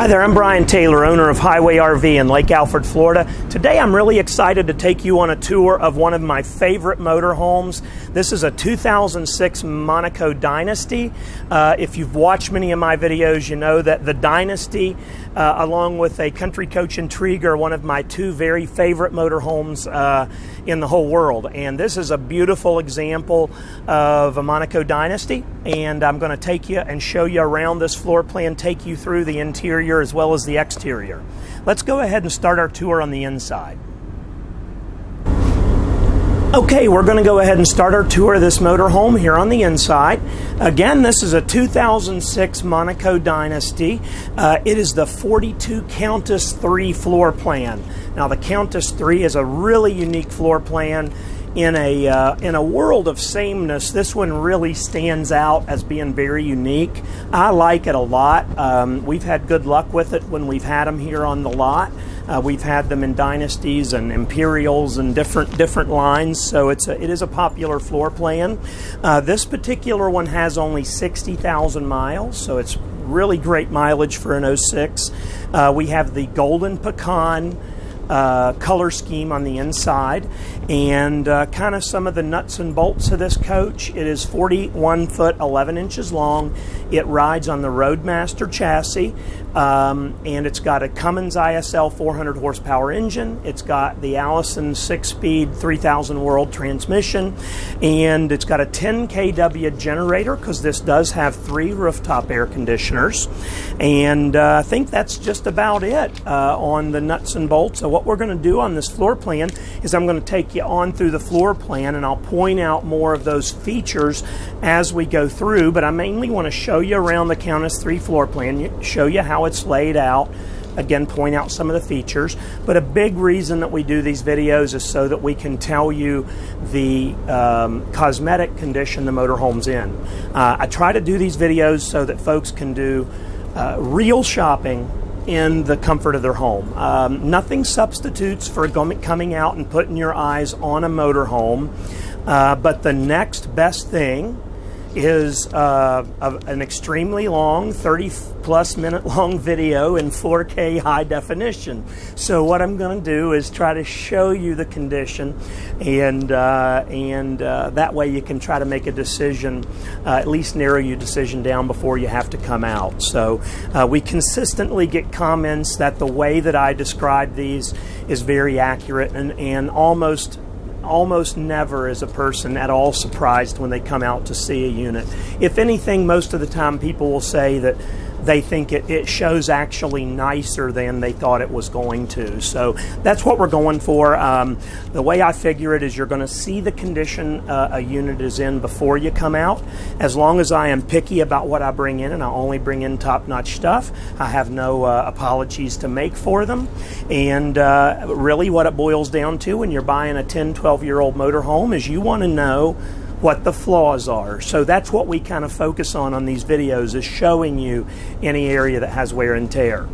Hi there, I'm Brian Taylor, owner of Highway RV in Lake Alfred, Florida. Today I'm really excited to take you on a tour of one of my favorite motorhomes. This is a 2006 Monaco Dynasty. If you've watched many of my videos, you know that the Dynasty, along with a Country Coach Intrigue, are one of my two very favorite motorhomes in the whole world. And this is a beautiful example of a Monaco Dynasty, and I'm going to take you and show you around this floor plan, take you through the interior as well as the exterior. Let's go ahead and start our tour on the inside. Okay, we're going to go ahead and start our tour of this motorhome here on the inside. Again, this is a 2006 Monaco Dynasty. It is the 42 Countess 3 floor plan. Now, the Countess 3 is a really unique floor plan. In a world of sameness, this one really stands out as being very unique. I like it a lot. We've had good luck with it when we've had them here on the lot. We've had them in Dynasties and Imperials and different lines, so it is a popular floor plan. This particular one has only 60,000 miles, so it's really great mileage for an 06. We have the golden pecan color scheme on the inside, and kind of some of the nuts and bolts of this coach. It is 41 foot 11 inches long. It rides on the Roadmaster chassis, and it's got a Cummins ISL 400 horsepower engine. It's got the Allison 6-speed 3000 world transmission, and it's got a 10 kW generator because this does have 3 rooftop air conditioners. And I think that's just about it on the nuts and bolts. So what we're going to do on this floor plan is I'm going to take you on through the floor plan, and I'll point out more of those features as we go through, but I mainly want to show you around the Countess 3 floor plan, show you how it's laid out, again point out some of the features. But a big reason that we do these videos is so that we can tell you the cosmetic condition the motorhome's in. I try to do these videos so that folks can do real shopping in the comfort of their home. Nothing substitutes for coming out and putting your eyes on a motorhome, but the next best thing is an extremely long, 30-plus minute long video in 4K high definition. So what I'm going to do is try to show you the condition, and that way you can try to make a decision, at least narrow your decision down before you have to come out. So we consistently get comments that the way that I describe these is very accurate, and almost never is a person at all surprised when they come out to see a unit. If anything, most of the time people will say that they think it shows actually nicer than they thought it was going to. So that's what we're going for. The way I figure it is you're going to see the condition a unit is in before you come out. As long as I am picky about what I bring in, and I only bring in top-notch stuff, I have no apologies to make for them. And really what it boils down to when you're buying a 10, 12-year-old motorhome is you want to know what the flaws are. So that's what we kind of focus on these videos, is showing you any area that has wear and tear.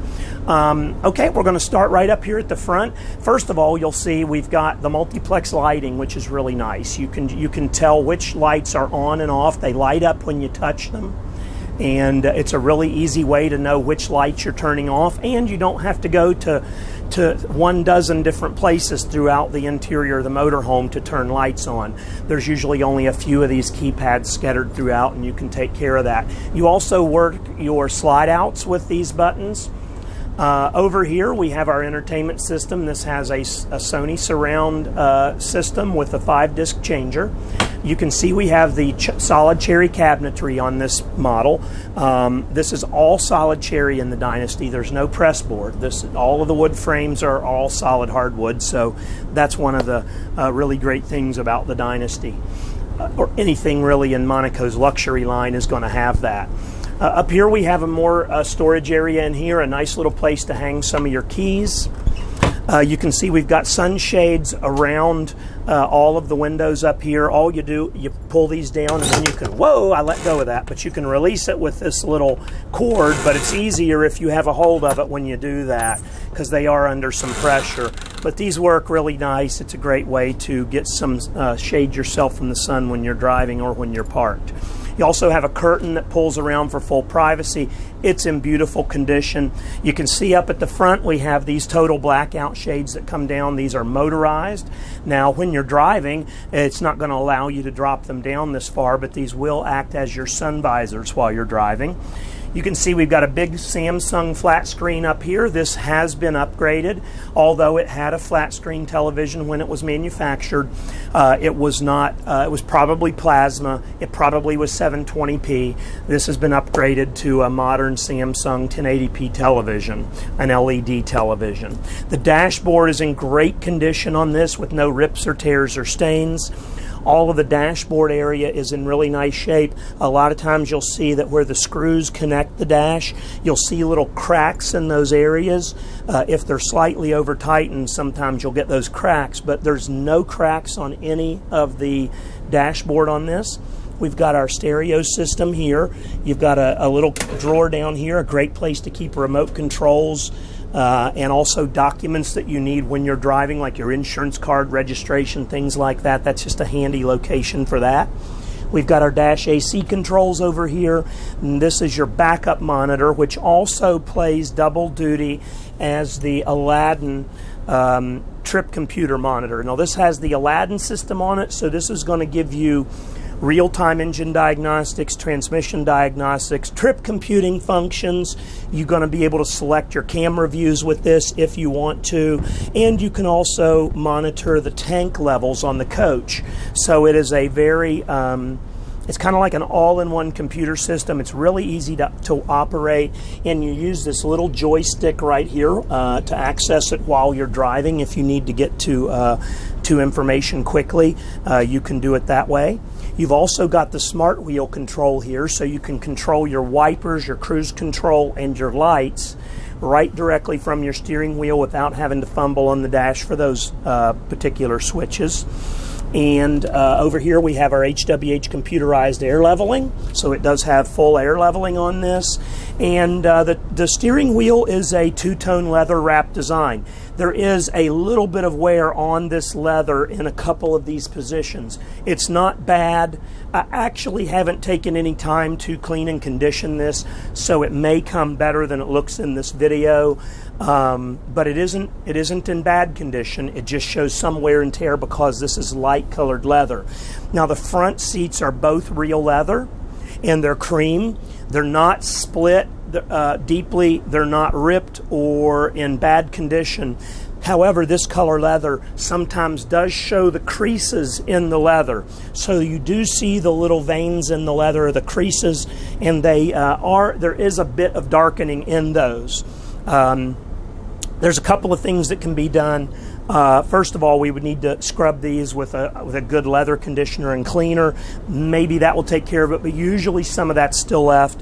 Okay, we're going to start right up here at the front. First of all, you'll see we've got the multiplex lighting, which is really nice. You can tell which lights are on and off. They light up when you touch them, and it's a really easy way to know which lights you're turning off, and you don't have to go to 12 different places throughout the interior of the motorhome to turn lights on. There's usually only a few of these keypads scattered throughout, and you can take care of that. You also work your slide outs with these buttons. Over here we have our entertainment system. This has a Sony surround system with a 5-disc changer. You can see we have the solid cherry cabinetry on this model. This is all solid cherry in the Dynasty. There's no press board. All of the wood frames are all solid hardwood, so that's one of the really great things about the Dynasty. Or anything really in Monaco's luxury line is going to have that. Up here we have a more storage area in here, a nice little place to hang some of your keys. You can see we've got sunshades around all of the windows up here. All you do, you pull these down, and then you can, whoa, I let go of that, but you can release it with this little cord, but it's easier if you have a hold of it when you do that, because they are under some pressure. But these work really nice. It's a great way to get some shade yourself from the sun when you're driving or when you're parked. You also have a curtain that pulls around for full privacy. It's in beautiful condition. You can see up at the front we have these total blackout shades that come down. These are motorized. Now when you're driving, it's not going to allow you to drop them down this far, but these will act as your sun visors while you're driving. You can see we've got a big Samsung flat screen up here. This has been upgraded, although it had a flat screen television when it was manufactured. It was not, it was probably plasma. It probably was 720p. This has been upgraded to a modern Samsung 1080p television, an LED television. The dashboard is in great condition on this with no rips or tears or stains. All of the dashboard area is in really nice shape. A lot of times you'll see that where the screws connect the dash, you'll see little cracks in those areas. If they're slightly over tightened, sometimes you'll get those cracks, but there's no cracks on any of the dashboard on this. We've got our stereo system here. You've got a little drawer down here, a great place to keep remote controls, and also documents that you need when you're driving, like your insurance card, registration, things like that. That's just a handy location for that. We've got our dash AC controls over here. And this is your backup monitor, which also plays double duty as the Aladdin trip computer monitor. Now this has the Aladdin system on it, so this is going to give you real-time engine diagnostics, transmission diagnostics, trip computing functions. You're going to be able to select your camera views with this if you want to, and you can also monitor the tank levels on the coach. So it is a very, it's kind of like an all-in-one computer system. It's really easy to operate, and you use this little joystick right here to access it while you're driving. If you need to get to information quickly, you can do it that way. You've also got the smart wheel control here, so you can control your wipers, your cruise control, and your lights right directly from your steering wheel without having to fumble on the dash for those particular switches. And over here we have our HWH computerized air leveling, so it does have full air leveling on this. And the steering wheel is a two-tone leather wrap design. There is a little bit of wear on this leather in a couple of these positions. It's not bad. I actually haven't taken any time to clean and condition this, so it may come better than it looks in this video. But it isn't in bad condition. It just shows some wear and tear because this is light colored leather. Now the front seats are both real leather, and they're cream. They're not split deeply. They're not ripped or in bad condition. However, this color leather sometimes does show the creases in the leather. So you do see the little veins in the leather, the creases, and there is a bit of darkening in those. There's a couple of things that can be done. First of all, we would need to scrub these with a good leather conditioner and cleaner. Maybe that will take care of it, but usually some of that's still left.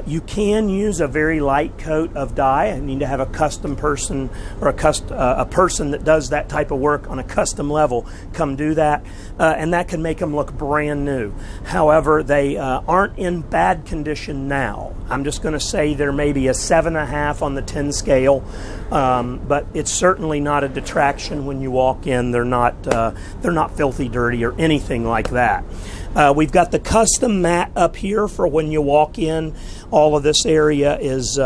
You can use a very light coat of dye. I need to have a custom person or a person that does that type of work on a custom level come do that, and that can make them look brand new. However, they aren't in bad condition now. I'm just going to say they're maybe a 7.5 on the 10 scale, but it's certainly not a detraction when you walk in. They're not filthy dirty or anything like that. We've got the custom mat up here for when you walk in. All of this area is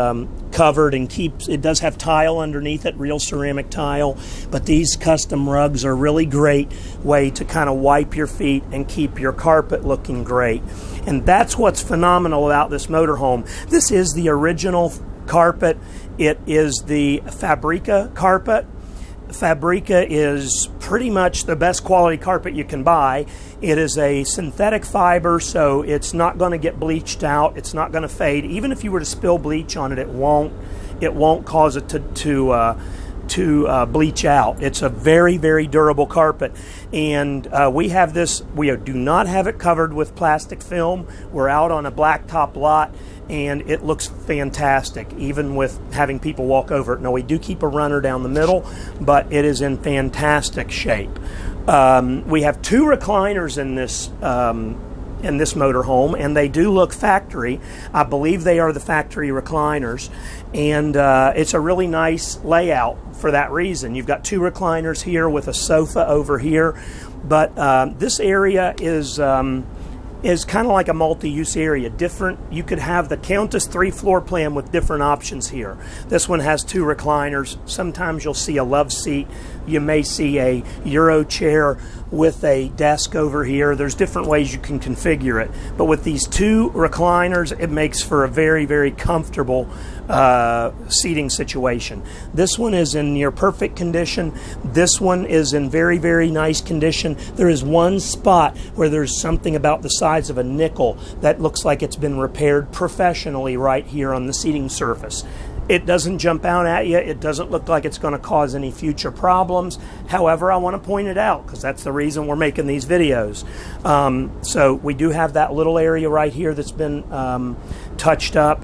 covered and it does have tile underneath it, real ceramic tile, but these custom rugs are a really great way to kind of wipe your feet and keep your carpet looking great. And that's what's phenomenal about this motorhome. This is the original carpet. It is the Fabrica carpet. Fabrica is pretty much the best quality carpet you can buy. It is a synthetic fiber, so it's not going to get bleached out. It's not going to fade. Even if you were to spill bleach on it, it won't cause it to bleach out. It's a very, very durable carpet. And we have this, we do not have it covered with plastic film. We're out on a blacktop lot, and it looks fantastic, even with having people walk over it. Now, we do keep a runner down the middle, but it is in fantastic shape. We have 2 recliners in this motorhome, and they do look factory. I believe they are the factory recliners, and it's a really nice layout for that reason. You've got 2 recliners here with a sofa over here, but this area is is kind of like a multi-use area. You could have the Countess 3 floor plan with different options here. This one has 2 recliners. Sometimes you'll see a love seat. You may see a Euro chair with a desk over here. There's different ways you can configure it. But with these 2 recliners, it makes for a very, very comfortable seating situation. This one is in near perfect condition. This one is in very, very nice condition. There is one spot where there's something about the size of a nickel that looks like it's been repaired professionally right here on the seating surface. It doesn't jump out at you. It doesn't look like it's going to cause any future problems. However, I want to point it out because that's the reason we're making these videos. So we do have that little area right here that's been touched up.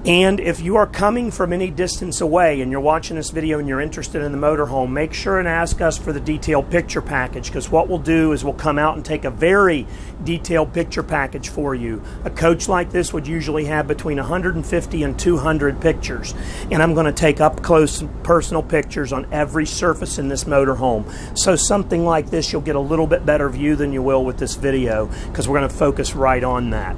And if you are coming from any distance away and you're watching this video and you're interested in the motorhome, make sure and ask us for the detailed picture package, because what we'll do is we'll come out and take a very detailed picture package for you. A coach like this would usually have between 150 and 200 pictures. And I'm going to take up close personal pictures on every surface in this motorhome. So something like this, you'll get a little bit better view than you will with this video, because we're going to focus right on that.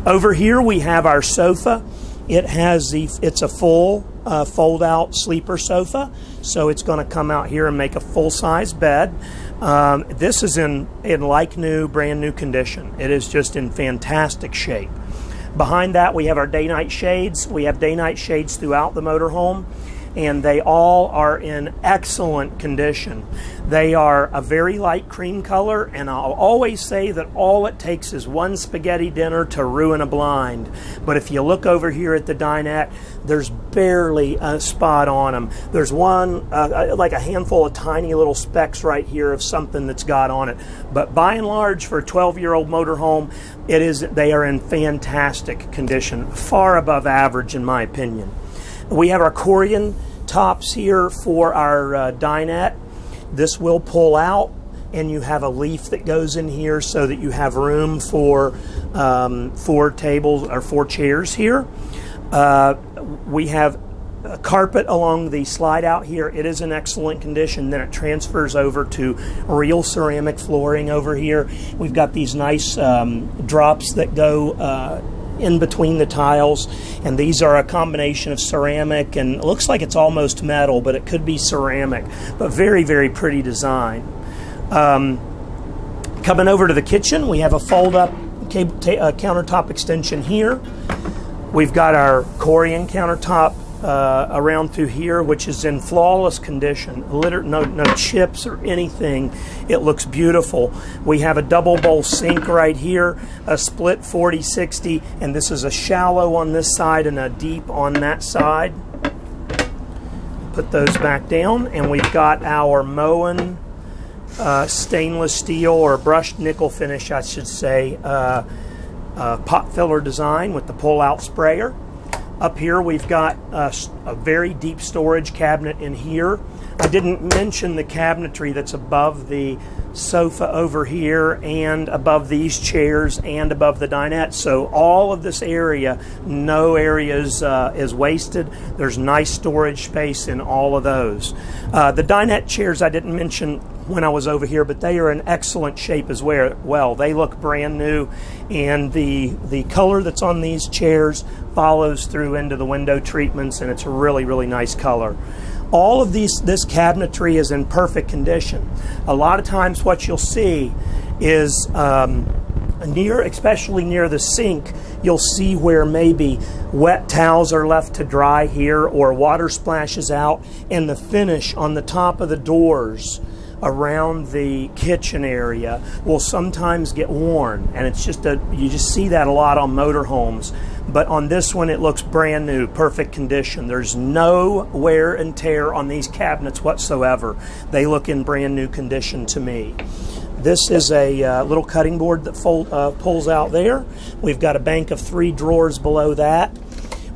Over here we have our sofa. It's a full fold-out sleeper sofa, so it's going to come out here and make a full-size bed. This is in like new, brand new condition. It is just in fantastic shape. Behind that, we have our day-night shades. We have day-night shades throughout the motorhome, and they all are in excellent condition. They are a very light cream color, and I'll always say that all it takes is one spaghetti dinner to ruin a blind. But if you look over here at the dinette, there's barely a spot on them. There's one, like a handful of tiny little specks right here of something that's got on it. But by and large, for a 12-year-old motorhome, they are in fantastic condition, far above average in my opinion. We have our Corian tops here for our dinette. This will pull out, and you have a leaf that goes in here so that you have room for 4 tables or 4 chairs here. We have a carpet along the slide out here. It is in excellent condition. Then it transfers over to real ceramic flooring over here. We've got these nice drops that go in between the tiles, and these are a combination of ceramic, and it looks like it's almost metal, but it could be ceramic. But very, very pretty design. Coming over to the kitchen, we have a fold-up countertop extension here. We've got our Corian countertop around through here, which is in flawless condition. No chips or anything. It looks beautiful. We have a double bowl sink right here, a split 40-60, and this is a shallow on this side and a deep on that side. Put those back down, and we've got our Moen stainless steel, or brushed nickel finish, I should say, pot filler design with the pull-out sprayer. Up here we've got a very deep storage cabinet in here. I didn't mention the cabinetry that's above the sofa over here and above these chairs and above the dinette. So all of this area, no area is wasted. There's nice storage space in all of those. The dinette chairs I didn't mention when I was over here, but they are in excellent shape as well. They look brand new, and the color that's on these chairs follows through into the window treatments, and it's a really, really nice color. All of this cabinetry is in perfect condition. A lot of times what you'll see is especially near the sink, you'll see where maybe wet towels are left to dry here, or water splashes out, and the finish on the top of the doors around the kitchen area will sometimes get worn, and it's you just see that a lot on motorhomes. But on this one, it looks brand new, perfect condition. There's no wear and tear on these cabinets whatsoever. They look in brand new condition to me. This is a little cutting board that pulls out there. We've got a bank of 3 drawers below that.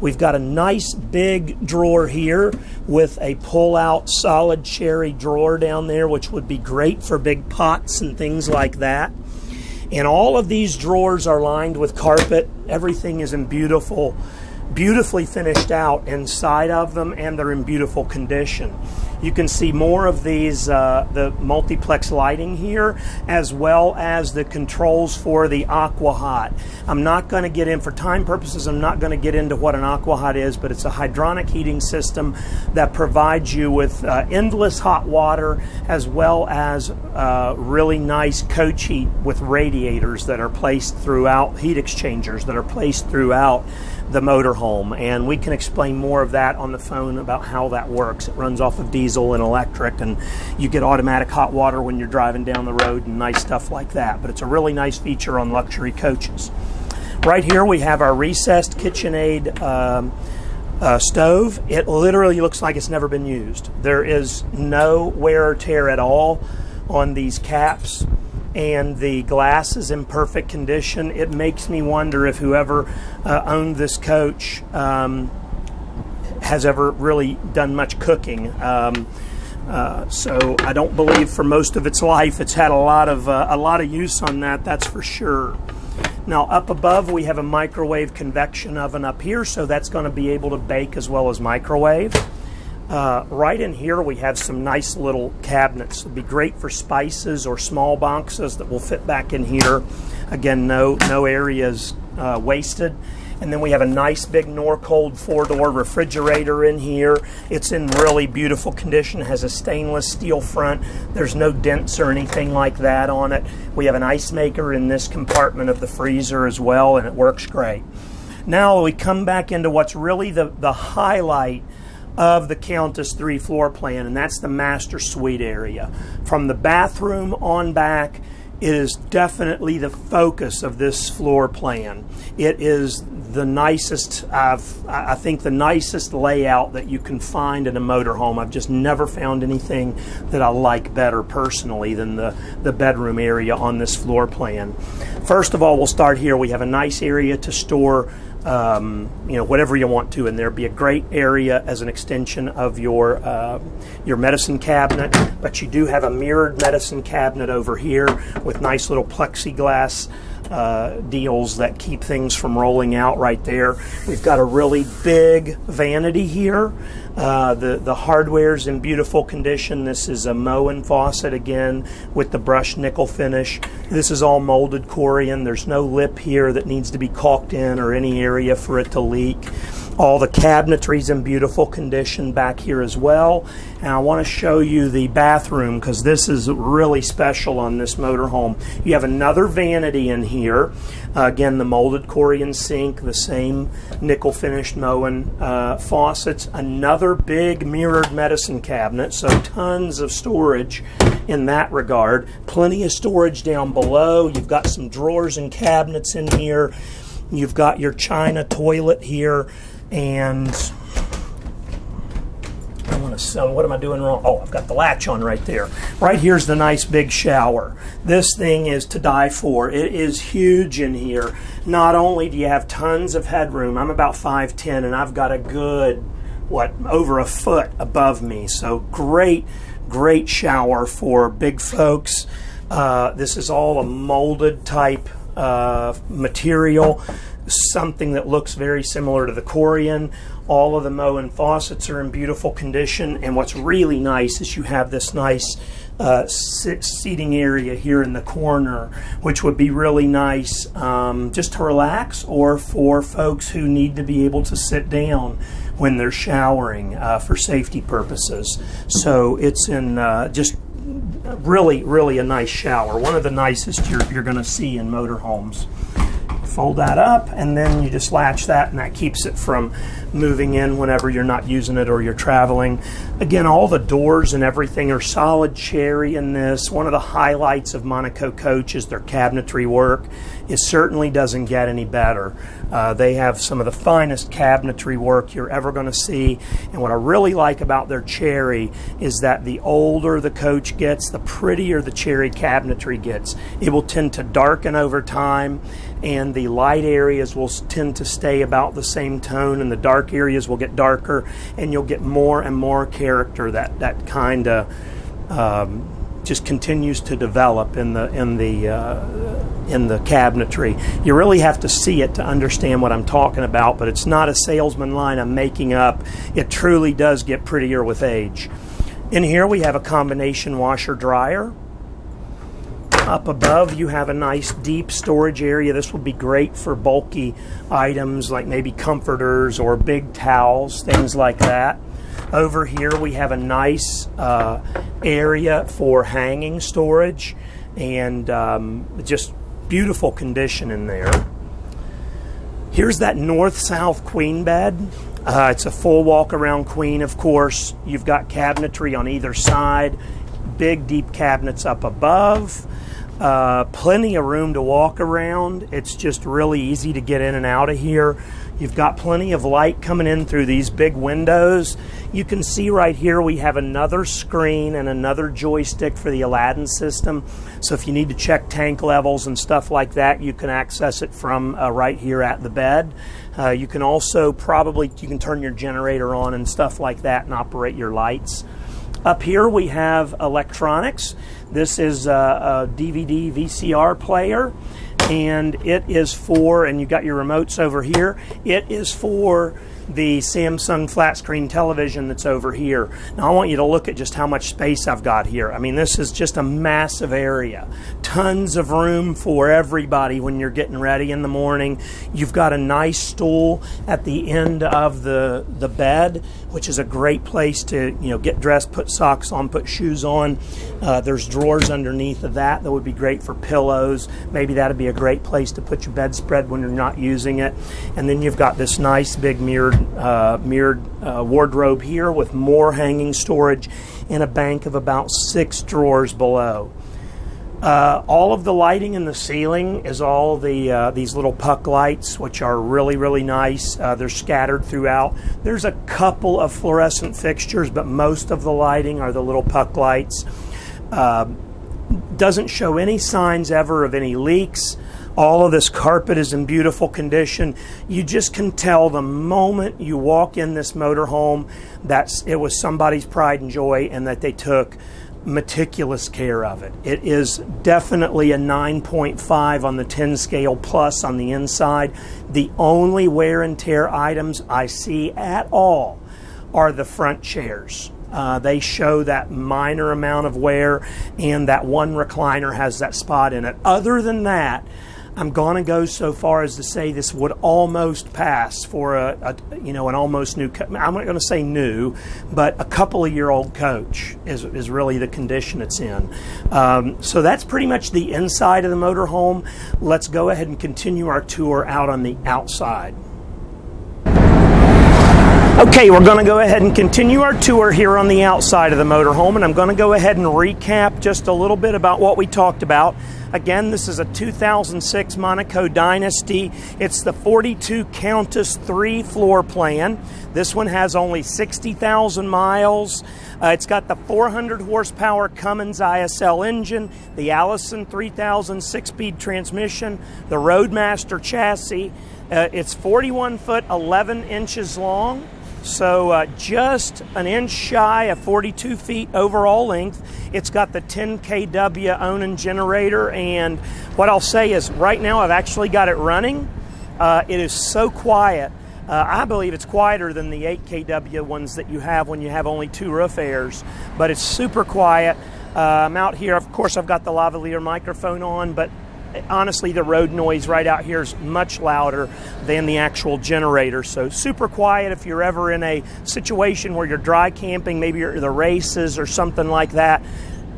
We've got a nice big drawer here with a pull-out solid cherry drawer down there, which would be great for big pots and things like that. And all of these drawers are lined with carpet. Everything is in beautiful beautifully finished out inside of them, and they're in beautiful condition. You can see more of these, the multiplex lighting here, as well as the controls for the Aqua Hot. I'm not going to get in, for time purposes, I'm not going to get into what an Aqua Hot is, but it's a hydronic heating system that provides you with endless hot water, as well as really nice coach heat with radiators that are placed throughout, heat exchangers that are placed throughout the motorhome, and we can explain more of that on the phone about how that works. It runs off of diesel and electric, and you get automatic hot water when you're driving down the road and nice stuff like that, but it's a really nice feature on luxury coaches. Right here we have our recessed KitchenAid stove. It literally looks like it's never been used. There is no wear or tear at all on these caps, and the glass is in perfect condition. It makes me wonder if whoever owned this coach has ever really done much cooking. So I don't believe for most of its life it's had a lot of use on that. That's for sure. Now up above we have a microwave convection oven up here, so that's going to be able to bake as well as microwave. Right in here we have some nice little cabinets. It'll be great for spices or small boxes that will fit back in here. Again, no areas wasted. And then we have a nice big Norcold 4-door refrigerator in here. It's in really beautiful condition. It has a stainless steel front. There's no dents or anything like that on it. We have an ice maker in this compartment of the freezer as well, and it works great. Now we come back into what's really the highlight of the Countess 3 floor plan, and that's the master suite area. From the bathroom on back, it is definitely the focus of this floor plan. It is the nicest, I think the nicest layout that you can find in a motorhome. I've just never found anything that I like better personally than the bedroom area on this floor plan. First of all, we'll start here. We have a nice area to store whatever you want to, and there'd be a great area as an extension of your medicine cabinet. But you do have a mirrored medicine cabinet over here with nice little plexiglass deals that keep things from rolling out right there. We've got a really big vanity here. The hardware's in beautiful condition. This is a Moen faucet again with the brushed nickel finish. This is all molded Corian. There's no lip here that needs to be caulked in or any area for it to leak. All the cabinetry's in beautiful condition back here as well. And I want to show you the bathroom because this is really special on this motorhome. You have another vanity in here. Again, the molded Corian sink, the same nickel finished Moen faucets, another big mirrored medicine cabinet, so tons of storage in that regard. Plenty of storage down below. You've got some drawers and cabinets in here. You've got your china toilet here, and what am I doing wrong? Oh, I've got the latch on right there. Right here's the nice big shower. This thing is to die for. It is huge in here. Not only do you have tons of headroom, I'm about 5'10", and I've got a good, over a foot above me. So great shower for big folks. This is all a molded type material, something that looks very similar to the Corian. All of the Moen faucets are in beautiful condition, and what's really nice is you have this nice seating area here in the corner, which would be really nice just to relax, or for folks who need to be able to sit down when they're showering for safety purposes. So it's in just really a nice shower, one of the nicest you're going to see in motorhomes. Fold that up, and then you just latch that, and that keeps it from moving in whenever you're not using it or you're traveling. Again, all the doors and everything are solid cherry in this. One of the highlights of Monaco Coach is their cabinetry work. It certainly doesn't get any better. They have some of the finest cabinetry work you're ever going to see, and what I really like about their cherry is that the older the Coach gets, the prettier the cherry cabinetry gets. It will tend to darken over time, and the light areas will tend to stay about the same tone, and the dark areas will get darker, and you'll get more and more character that kind of just continues to develop in the in the cabinetry. You really have to see it to understand what I'm talking about, but it's not a salesman line I'm making up. It truly does get prettier with age. In here we have a combination washer dryer. Up above you have a nice deep storage area. This would be great for bulky items like maybe comforters or big towels, things like that. Over here we have a nice area for hanging storage, and just beautiful condition in there. Here's that north-south queen bed. It's a full walk-around queen, of course. You've got cabinetry on either side, big deep cabinets up above. Plenty of room to walk around. It's just really easy to get in and out of here. You've got plenty of light coming in through these big windows. You can see right here we have another screen and another joystick for the Aladdin system. So if you need to check tank levels and stuff like that, you can access it from right here at the bed. You can also you can turn your generator on and stuff like that and operate your lights. Up here we have electronics. This is a DVD VCR player, and it is for, and you've got your remotes over here, it is for the Samsung flat screen television that's over here. Now I want you to look at just how much space I've got here. I mean, this is just a massive area. Tons of room for everybody when you're getting ready in the morning. You've got a nice stool at the end of the bed, which is a great place to get dressed, put socks on, put shoes on. There's drawers underneath of that would be great for pillows. Maybe that'd be a great place to put your bedspread when you're not using it. And then you've got this nice big mirrored wardrobe here with more hanging storage and a bank of about 6 drawers below. All of the lighting in the ceiling is all these little puck lights, which are really, really nice. They're scattered throughout. There's a couple of fluorescent fixtures, but most of the lighting are the little puck lights. Doesn't show any signs ever of any leaks. All of this carpet is in beautiful condition. You just can tell the moment you walk in this motorhome that it was somebody's pride and joy and that they took meticulous care of it. It is definitely a 9.5 on the 10 scale plus on the inside. The only wear and tear items I see at all are the front chairs. They show that minor amount of wear, and that one recliner has that spot in it. Other than that, I'm going to go so far as to say this would almost pass for an almost new, I'm not going to say new, but a couple of year old coach is really the condition it's in. So that's pretty much the inside of the motorhome. Let's go ahead and continue our tour out on the outside. Okay, we're going to go ahead and continue our tour here on the outside of the motorhome, and I'm going to go ahead and recap just a little bit about what we talked about. Again, this is a 2006 Monaco Dynasty. It's the 42 Countess 3 floor plan. This one has only 60,000 miles. It's got the 400 horsepower Cummins ISL engine, the Allison 3000 6-speed transmission, the Roadmaster chassis. It's 41 foot 11 inches long. So just an inch shy of 42 feet overall length. It's got the 10 kW Onan generator, and what I'll say is right now I've actually got it running. It is so quiet. I believe it's quieter than the 8 kW ones that you have when you have only 2 roof airs, but it's super quiet. I'm out here, of course I've got the lavalier microphone on, but honestly the road noise right out here is much louder than the actual generator. So super quiet if you're ever in a situation where you're dry camping, maybe you're at the races or something like that.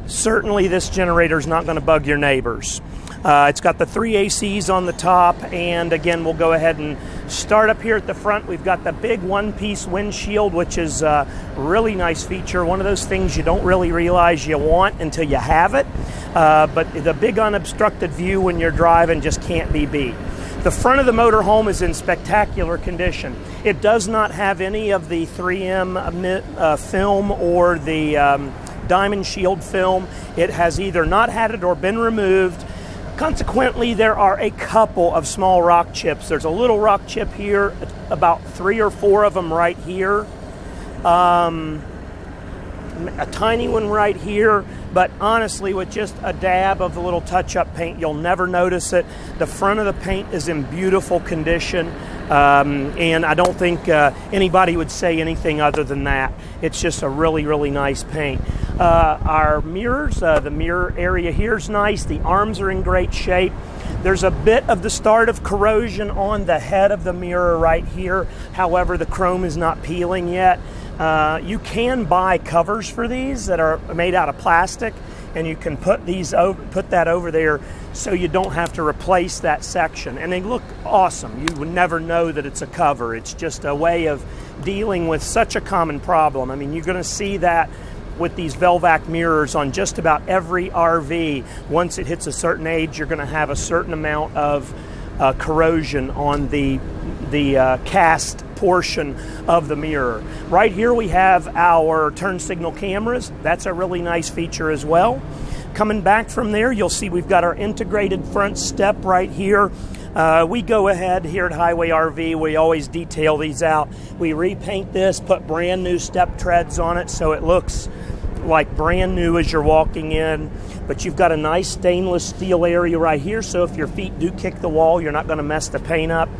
Certainly this generator is not going to bug your neighbors. It's got the 3 ACs on the top, and again we'll go ahead and start up here at the front. We've got the big one-piece windshield, which is a really nice feature. One of those things you don't really realize you want until you have it. But the big unobstructed view when you're driving just can't be beat. The front of the motorhome is in spectacular condition. It does not have any of the 3M film or the Diamond Shield film. It has either not had it or been removed. Consequently, there are a couple of small rock chips. There's a little rock chip here, about 3 or 4 of them right here. a tiny one right here, but honestly, with just a dab of a little touch-up paint, you'll never notice it. The front of the paint is in beautiful condition, and I don't think anybody would say anything other than that. It's just a really, really nice paint. Our mirrors, the mirror area here is nice. The arms are in great shape. There's a bit of the start of corrosion on the head of the mirror right here. However, the chrome is not peeling yet. You can buy covers for these that are made out of plastic, and you can put that over there so you don't have to replace that section. And they look awesome. You would never know that it's a cover. It's just a way of dealing with such a common problem. I mean, you're going to see that with these Velvac mirrors on just about every RV. Once it hits a certain age, you're going to have a certain amount of corrosion on the cast portion of the mirror. Right here we have our turn signal cameras. That's a really nice feature as well. Coming back from there, you'll see we've got our integrated front step right here. We go ahead here at Highway RV, we always detail these out. We repaint this, put brand new step treads on it so it looks like brand new as you're walking in. But you've got a nice stainless steel area right here, so if your feet do kick the wall, you're not going to mess the paint up.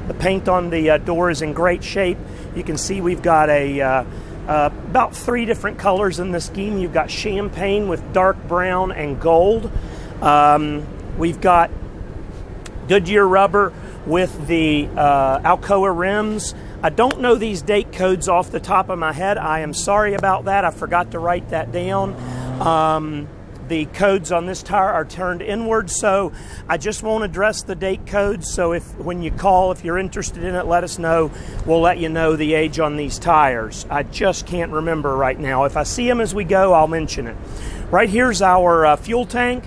The paint on the door is in great shape. You can see we've got about 3 different colors in the scheme. You've got champagne with dark brown and gold. We've got Goodyear rubber with the Alcoa rims. I don't know these date codes off the top of my head. I am sorry about that. I forgot to write that down. The codes on this tire are turned inward, so I just won't address the date codes. So when you call, if you're interested in it, let us know. We'll let you know the age on these tires. I just can't remember right now. If I see them as we go, I'll mention it. Right here's our fuel tank.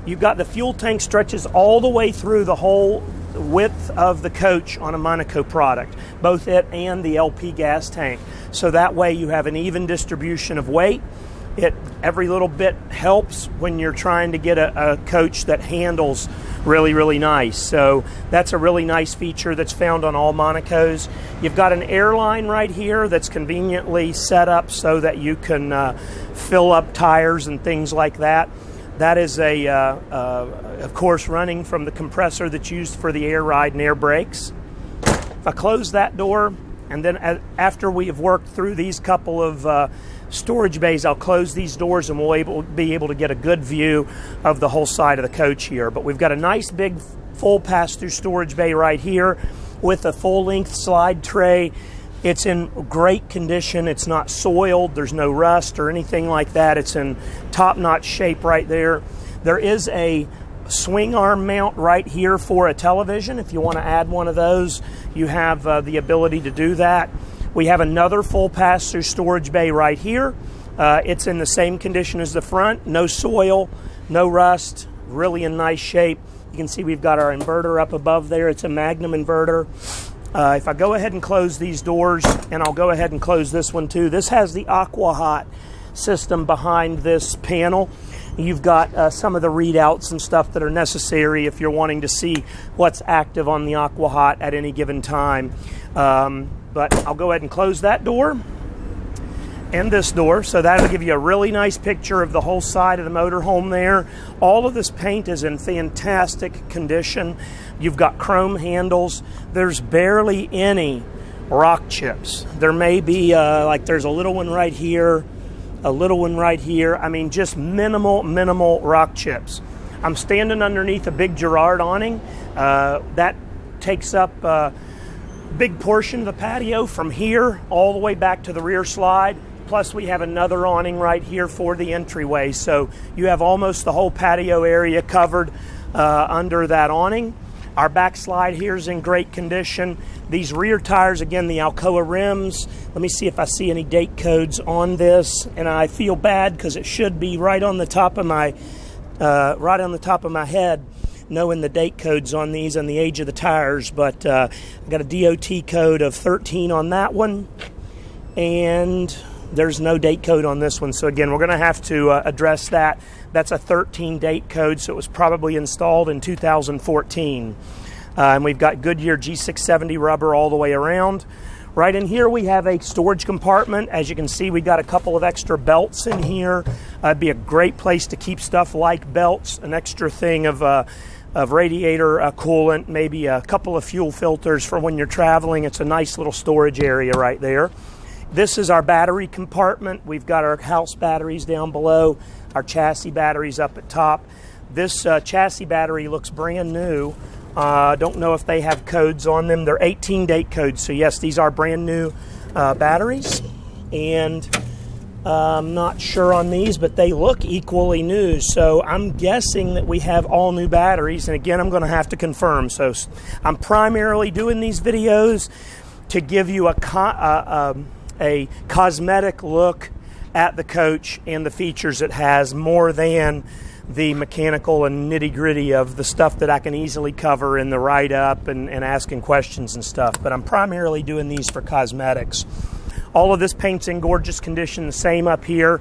You've got the fuel tank stretches all the way through the whole width of the coach on a Monaco product, both it and the LP gas tank. So that way you have an even distribution of weight. Every little bit helps when you're trying to get a coach that handles really, really nice. So that's a really nice feature that's found on all Monacos. You've got an airline right here that's conveniently set up so that you can fill up tires and things like that. That is of course, running from the compressor that's used for the air ride and air brakes. If I close that door, and then after we have worked through these couple of storage bays, I'll close these doors and we'll be able to get a good view of the whole side of the coach here. But we've got a nice big full pass-through storage bay right here with a full-length slide tray. It's in great condition. It's not soiled. There's no rust or anything like that. It's in top-notch shape right there. There is a swing arm mount right here for a television. If you want to add one of those, you have the ability to do that. We have another full pass-through storage bay right here. It's in the same condition as the front. No soil, no rust, really in nice shape. You can see we've got our inverter up above there. It's a Magnum inverter. If I go ahead and close these doors, and I'll go ahead and close this one too. This has the AquaHot system behind this panel. You've got some of the readouts and stuff that are necessary if you're wanting to see what's active on the AquaHot at any given time. But I'll go ahead and close that door and this door, so that'll give you a really nice picture of the whole side of the motorhome there. All of this paint is in fantastic condition. You've got chrome handles. There's barely any rock chips. There may be, there's a little one right here, a little one right here. I mean, just minimal rock chips. I'm standing underneath a big Girard awning. That takes up a big portion of the patio from here all the way back to the rear slide. Plus we have another awning right here for the entryway. So you have almost the whole patio area covered under that awning. Our back slide here is in great condition. These rear tires, again, the Alcoa rims. Let me see if I see any date codes on this. And I feel bad because it should be right on the top of my head, knowing the date codes on these and the age of the tires. But I've got a DOT code of 13 on that one, and there's no date code on this one. So again, we're going to have to address that. That's a 13 date code, so it was probably installed in 2014. And we've got Goodyear G670 rubber all the way around. Right in here we have a storage compartment. As you can see, we got a couple of extra belts in here. It'd be a great place to keep stuff like belts, an extra thing of radiator coolant, maybe a couple of fuel filters for when you're traveling. It's a nice little storage area right there. This is our battery compartment. We've got our house batteries down below, our chassis batteries up at top. This chassis battery looks brand new. Don't know if they have codes on them. They're 18 date codes. So yes, these are brand new batteries. And I'm not sure on these, but they look equally new. So I'm guessing that we have all new batteries. And again, I'm going to have to confirm. So I'm primarily doing these videos to give you a cosmetic look at the coach and the features it has, more than the mechanical and nitty-gritty of the stuff that I can easily cover in the write-up and asking questions and stuff. But I'm primarily doing these for cosmetics. All of this paint's in gorgeous condition, the same up here.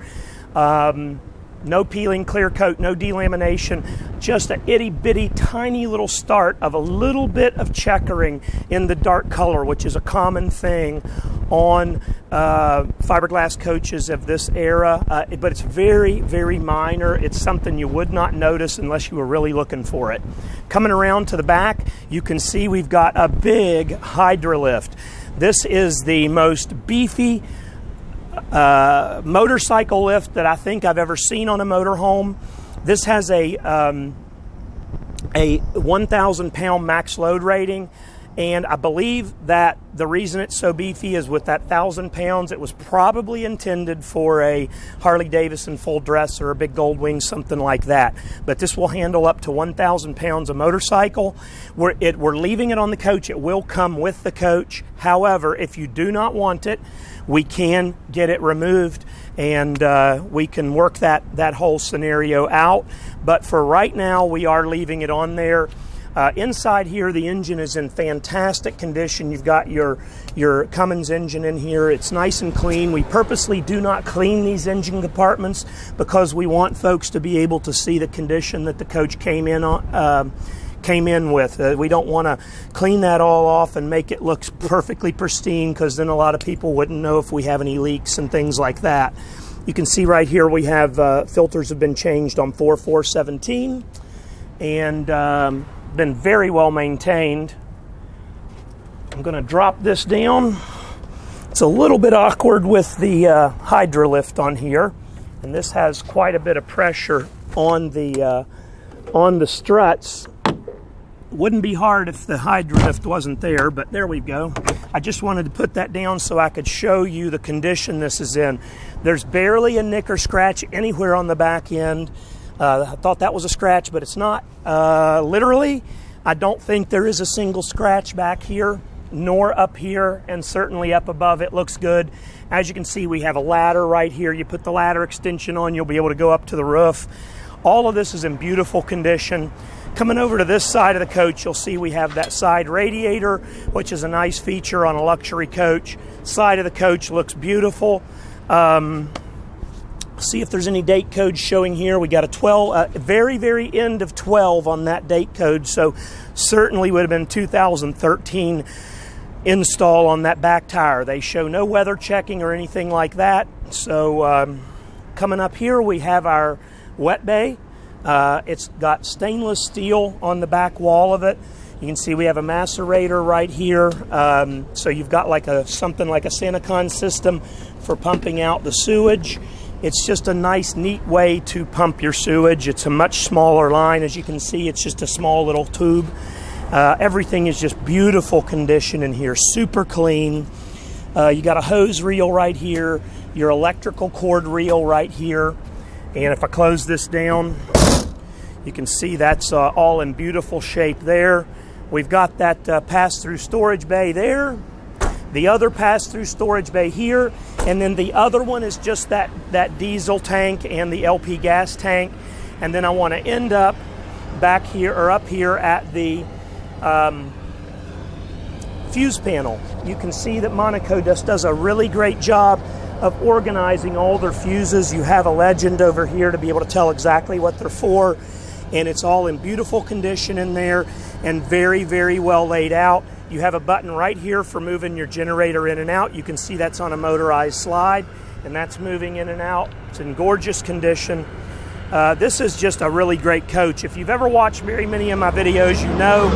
No peeling, clear coat, no delamination, just an itty-bitty tiny little start of a little bit of checkering in the dark color, which is a common thing on fiberglass coaches of this era, but it's very, very minor. It's something you would not notice unless you were really looking for it. Coming around to the back, you can see we've got a big Hydrolift. This is the most beefy motorcycle lift that I think I've ever seen on a motorhome. This has a 1,000 pound max load rating, and I believe that the reason it's so beefy is with that 1,000 pounds, it was probably intended for a Harley Davidson full dress or a big gold wing, something like that. But this will handle up to 1,000 pounds of motorcycle. We're leaving it on the coach. It will come with the coach. However, if you do not want it, we can get it removed, and we can work that whole scenario out. But for right now, we are leaving it on there. Inside here, the engine is in fantastic condition. You've got your Cummins engine in here. It's nice and clean. We purposely do not clean these engine compartments because we want folks to be able to see the condition that the coach came in with. We don't want to clean that all off and make it look perfectly pristine, because then a lot of people wouldn't know if we have any leaks and things like that. You can see right here we have filters have been changed on 4417 and been very well maintained. I'm going to drop this down. It's a little bit awkward with the Hydrolift on here, and this has quite a bit of pressure on the struts. Wouldn't be hard if the Hydrolift wasn't there, but there we go. I just wanted to put that down so I could show you the condition this is in. There's barely a nick or scratch anywhere on the back end. I thought that was a scratch, but it's not. Literally, I don't think there is a single scratch back here, nor up here, and certainly up above. It looks good. As you can see, we have a ladder right here. You put the ladder extension on, you'll be able to go up to the roof. All of this is in beautiful condition. Coming over to this side of the coach, you'll see we have that side radiator, which is a nice feature on a luxury coach. Side of the coach looks beautiful. See if there's any date code showing here. We got a 12, very, very end of 12 on that date code, so certainly would have been 2013 install on that back tire. They show no weather checking or anything like that. So coming up here, we have our wet bay. It's got stainless steel on the back wall of it. You can see we have a macerator right here. So you've got like something like a Sanacon system for pumping out the sewage. It's just a nice, neat way to pump your sewage. It's a much smaller line. As you can see, it's just a small little tube. Everything is just beautiful condition in here, super clean. You got a hose reel right here, your electrical cord reel right here. And if I close this down, you can see that's all in beautiful shape there. We've got that pass-through storage bay there, the other pass-through storage bay here, and then the other one is just that diesel tank and the LP gas tank. And then I want to end up back here, or up here at the fuse panel. You can see that Monaco just does a really great job of organizing all their fuses. You have a legend over here to be able to tell exactly what they're for. and it's all in beautiful condition in there and very, very well laid out. You have a button right here for moving your generator in and out. You can see that's on a motorized slide, and that's moving in and out. It's in gorgeous condition. This is just a really great coach. If you've ever watched very many of my videos, you know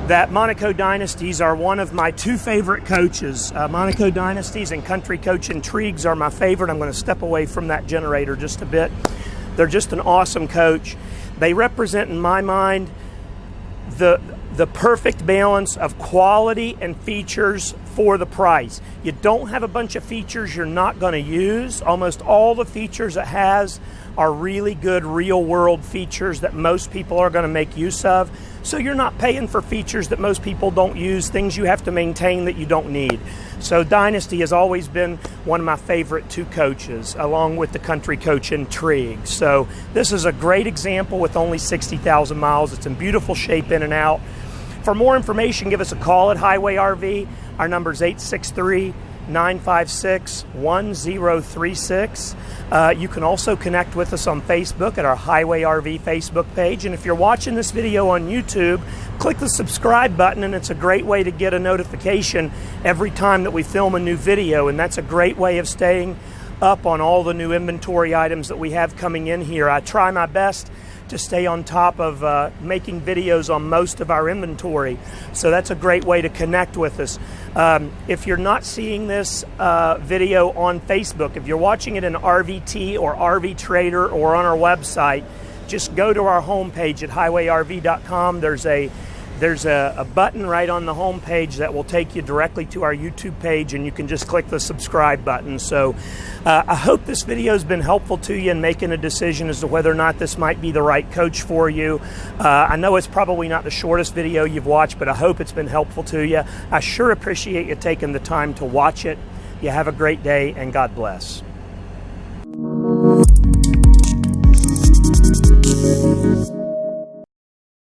that Monaco Dynasties are one of my two favorite coaches. Monaco Dynasties and Country Coach Intrigues are my favorite. I'm going to step away from that generator just a bit. They're just an awesome coach. They represent, in my mind, the perfect balance of quality and features for the price. You don't have a bunch of features you're not going to use. Almost all the features it has are really good real-world features that most people are going to make use of. So you're not paying for features that most people don't use, things you have to maintain that you don't need. So Dynasty has always been one of my favorite two coaches, along with the Country Coach Intrigue. So this is a great example with only 60,000 miles. It's in beautiful shape in and out. For more information, give us a call at Highway RV. Our number is 863-956-1036. You can also connect with us on Facebook at our Highway RV Facebook page. And if you're watching this video on YouTube, click the subscribe button, and it's a great way to get a notification every time that we film a new video. And that's a great way of staying up on all the new inventory items that we have coming in here. I try my best to stay on top of making videos on most of our inventory. So that's a great way to connect with us. If you're not seeing this video on Facebook, if you're watching it in RVT or RV Trader or on our website, just go to our homepage at highwayrv.com. There's a button right on the home page that will take you directly to our YouTube page, and you can just click the subscribe button. So I hope this video has been helpful to you in making a decision as to whether or not this might be the right coach for you. I know it's probably not the shortest video you've watched, but I hope it's been helpful to you. I sure appreciate you taking the time to watch it. You have a great day, and God bless.